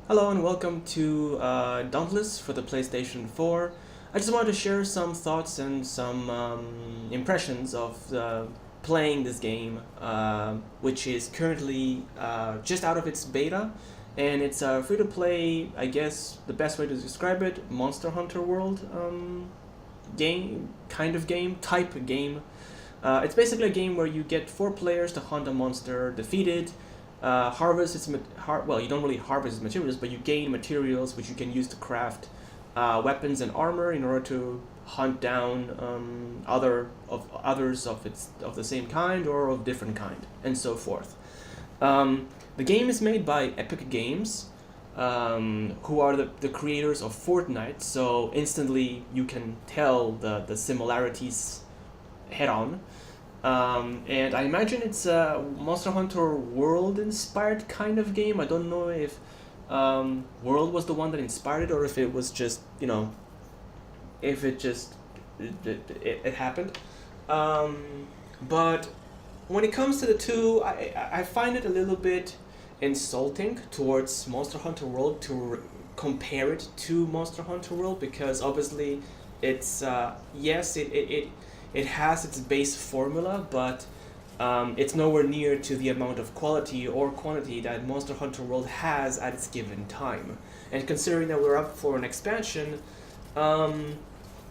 Hello and welcome to Dauntless for the PlayStation 4. I just wanted to share some thoughts and some impressions of playing this game, which is currently just out of its beta, and it's a free-to-play, I guess the best way to describe it, Monster Hunter World game, type game. It's basically a game where you get 4 players to hunt a monster, defeat it, harvest well, you don't really harvest its materials, but you gain materials which you can use to craft weapons and armor in order to hunt down others of the same kind or of different kind, and so forth. The game is made by Epic Games, who are the creators of Fortnite, so instantly you can tell the similarities head on. And I imagine it's a Monster Hunter World inspired kind of game. I don't know if World was the one that inspired it, or if it was just, if it just it happened. But when it comes to the two, I find it a little bit insulting towards Monster Hunter World to compare it to Monster Hunter World, because obviously it's yes, it has its base formula, but it's nowhere near to the amount of quality or quantity that Monster Hunter World has at its given time. And considering that we're up for an expansion, when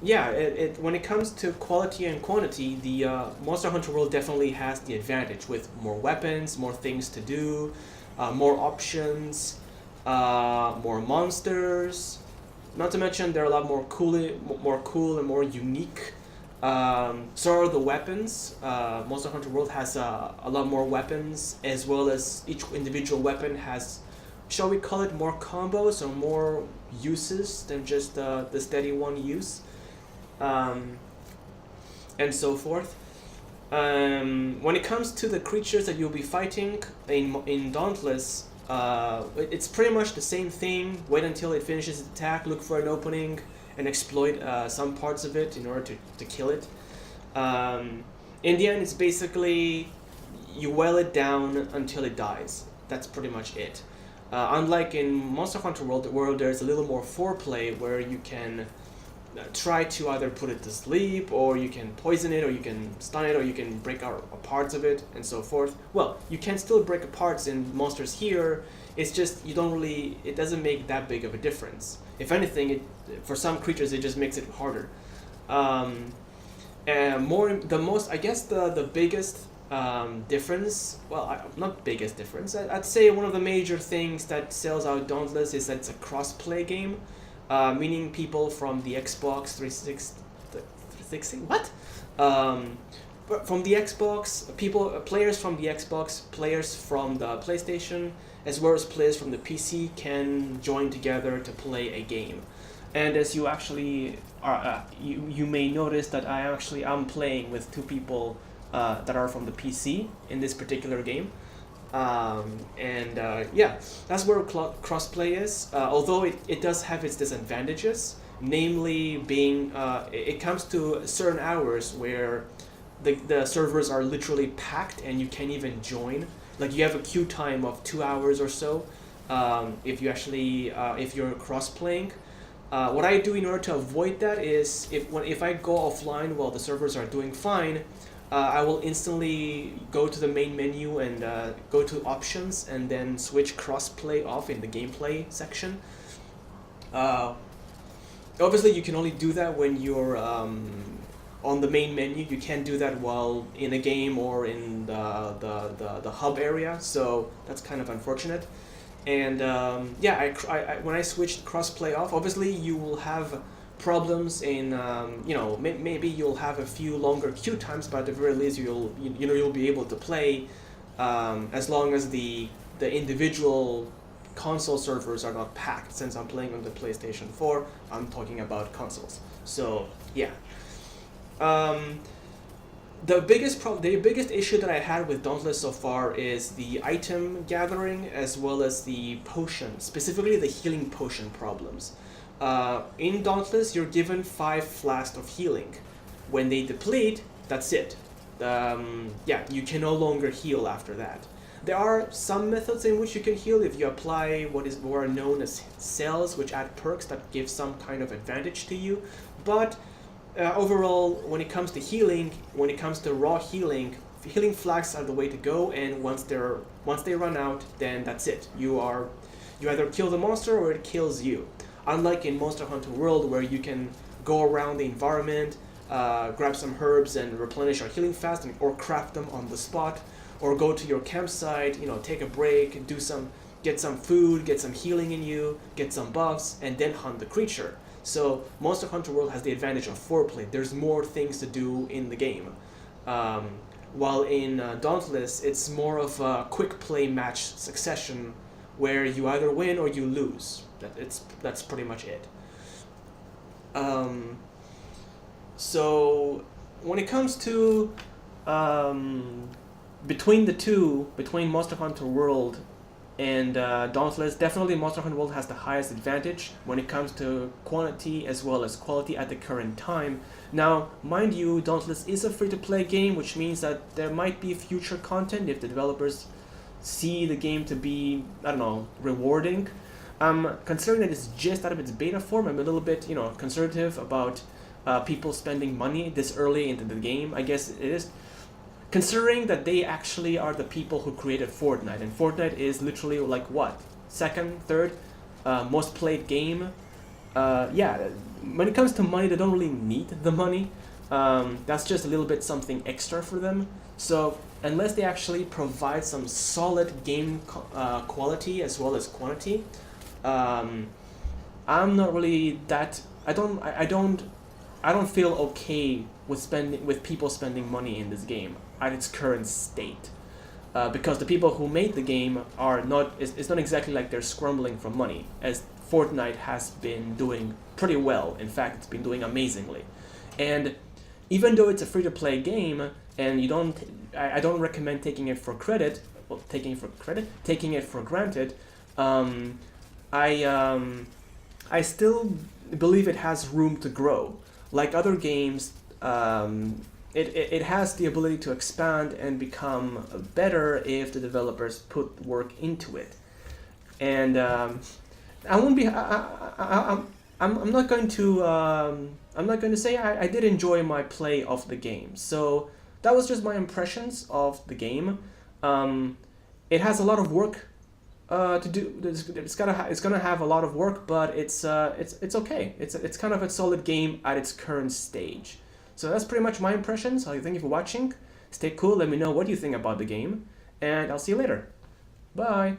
it comes to quality and quantity, the Monster Hunter World definitely has the advantage with more weapons, more things to do, more options, more monsters. Not to mention they're a lot more cool and more unique. So are the weapons. Monster Hunter World has a lot more weapons, as well as each individual weapon has, shall we call it, more combos or more uses than just the steady one use, and so forth. When it comes to the creatures that you'll be fighting in Dauntless, it's pretty much the same thing. Wait until it finishes its attack, look for an opening, and exploit some parts of it in order to kill it. In the end, it's basically you while it down until it dies. That's pretty much it. Unlike in Monster Hunter World, where there's a little more foreplay, where you can try to either put it to sleep, or you can poison it, or you can stun it, or you can break out parts of it, and so forth. Well, you can still break parts in monsters here. It's just it doesn't make that big of a difference. If anything, for some creatures it just makes it harder. And the biggest difference, not biggest difference, I'd say one of the major things that sells out Dauntless is that it's a cross-play game, meaning people from the Xbox 360, what? From the Xbox, players from the Xbox, players from the PlayStation, as well as players from the PC can join together to play a game. And as you actually are, you may notice that I'm playing with 2 people that are from the PC in this particular game. That's where crossplay is. Although it does have its disadvantages, namely being it comes to certain hours where the servers are literally packed and you can't even join. Like, you have a queue time of 2 hours or so if you're cross-playing. What I do in order to avoid that is if I go offline while the servers are doing fine, I will instantly go to the main menu and go to options and then switch cross-play off in the gameplay section. Obviously, you can only do that when you're on the main menu. You can't do that while in a game or in the hub area, so that's kind of unfortunate. And when I switched crossplay off, obviously you will have problems in maybe you'll have a few longer queue times, but at the very least you'll be able to play as long as the individual console servers are not packed. Since I'm playing on the PlayStation 4, I'm talking about consoles. So yeah. The biggest issue that I had with Dauntless so far is the item gathering, as well as the potion, specifically the healing potion problems. In Dauntless, you're given 5 flasks of healing. When they deplete, that's it. You can no longer heal after that. There are some methods in which you can heal if you apply what are known as cells, which add perks that give some kind of advantage to you. But overall, when it comes to healing, when it comes to raw healing, healing flags are the way to go. And once they run out, then that's it. You either kill the monster or it kills you. Unlike in Monster Hunter World, where you can go around the environment, grab some herbs and replenish your healing fast, or craft them on the spot, or go to your campsite, take a break, get some food, get some healing in you, get some buffs, and then hunt the creature. So Monster Hunter World has the advantage of foreplay. There's more things to do in the game. While in Dauntless, it's more of a quick play match succession where you either win or you lose. That's pretty much it. So when it comes to between Monster Hunter World and Dauntless, definitely Monster Hunter World has the highest advantage when it comes to quantity as well as quality at the current time. Now, mind you, Dauntless is a free-to-play game, which means that there might be future content if the developers see the game to be, rewarding. Considering that it's just out of its beta form, I'm a little bit, conservative about people spending money this early into the game. I guess it is. Considering that they actually are the people who created Fortnite, and Fortnite is literally like what? Second, third, most played game. When it comes to money, they don't really need the money. That's just a little bit something extra for them. So unless they actually provide some solid game quality as well as quantity, I'm not really that. I don't feel okay with people spending money in this game at its current state, because the people who made the game it's not exactly like they're scrambling for money, as Fortnite has been doing pretty well. In fact, it's been doing amazingly. And even though it's a free-to-play game, and I don't recommend taking it for granted. I still believe it has room to grow. Like other games, it has the ability to expand and become better if the developers put work into it. And I'm not going to say I did enjoy my play of the game. So that was just my impressions of the game. It has a lot of work to do. It's gonna have a lot of work, but it's okay. It's kind of a solid game at its current stage. So that's pretty much my impressions. Thank you for watching. Stay cool. Let me know what you think about the game, and I'll see you later. Bye.